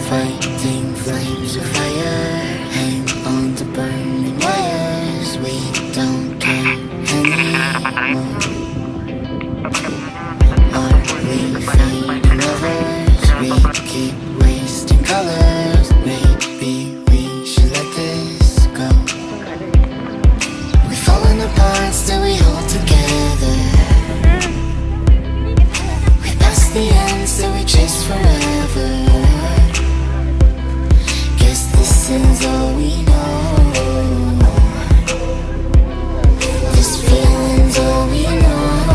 Fighting flames of fire, hang on to burning wires. We don't care anymore. Are we fading lovers? We keep wasting colors. Maybe we should let this go. We've fallen apart, still we hold together. We passed the end, still we chase forever. This is all we know. This feeling's all we know.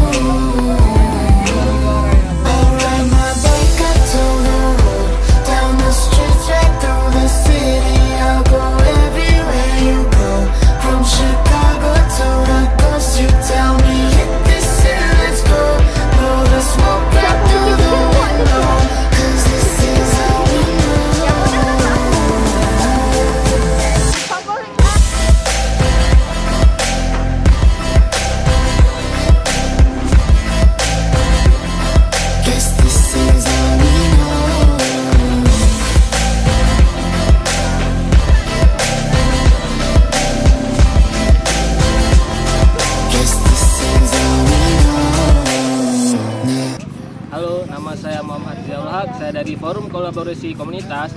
I'll ride my bike up to the road, down the streets, right through the city. I'll go everywhere you go, from Chicago to the coast. You tell me hit this and let's go. Blow the smoke right through the window, 'cause this is all we know. Halo, nama saya Muhammad Ziaul Haq, saya dari Forum Kolaborasi Komunitas.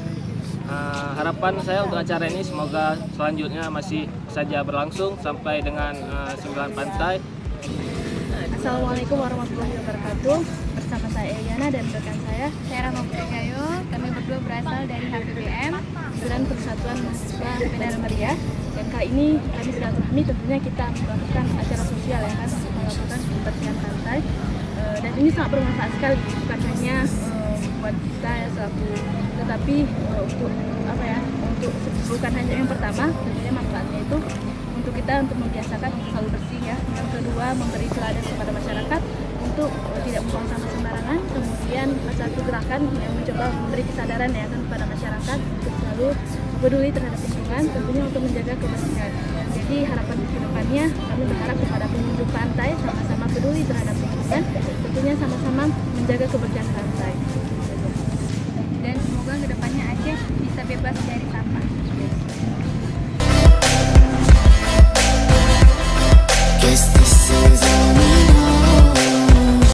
Harapan saya untuk acara ini semoga selanjutnya masih saja berlangsung sampai dengan 9 pantai. Assalamualaikum warahmatullahi wabarakatuh. Bersama saya Eliana dan rekan saya Rama Purgayo. Kami berdua berasal dari HPBM, Himpunan Persatuan Mahasiswa Medan Meriah. Dan kali ini kami silaturahmi, tentunya kita melakukan acara sosial ya kan, melakukan pembersihan pantai. Dan ini sangat bermanfaat sekali, bukan hanya buat kita ya selaku, tetapi untuk apa ya, untuk bukan hanya yang pertama, tentunya manfaatnya itu untuk kita untuk membiasakan untuk selalu bersih ya. Yang kedua, memberi teladan kepada masyarakat untuk tidak membuang sampah sembarangan. Kemudian satu gerakan yang mencoba memberi kesadaran ya kan kepada masyarakat untuk selalu peduli terhadap lingkungan, tentunya untuk menjaga kebersihan. Jadi harapan kehidupannya kami berharap kepada pengunjung pantai sama-sama peduli terhadap lingkungan, tentunya sama-sama menjaga kebersihan pantai. dan semoga kedepannya Aceh bisa bebas dari sampah. Guess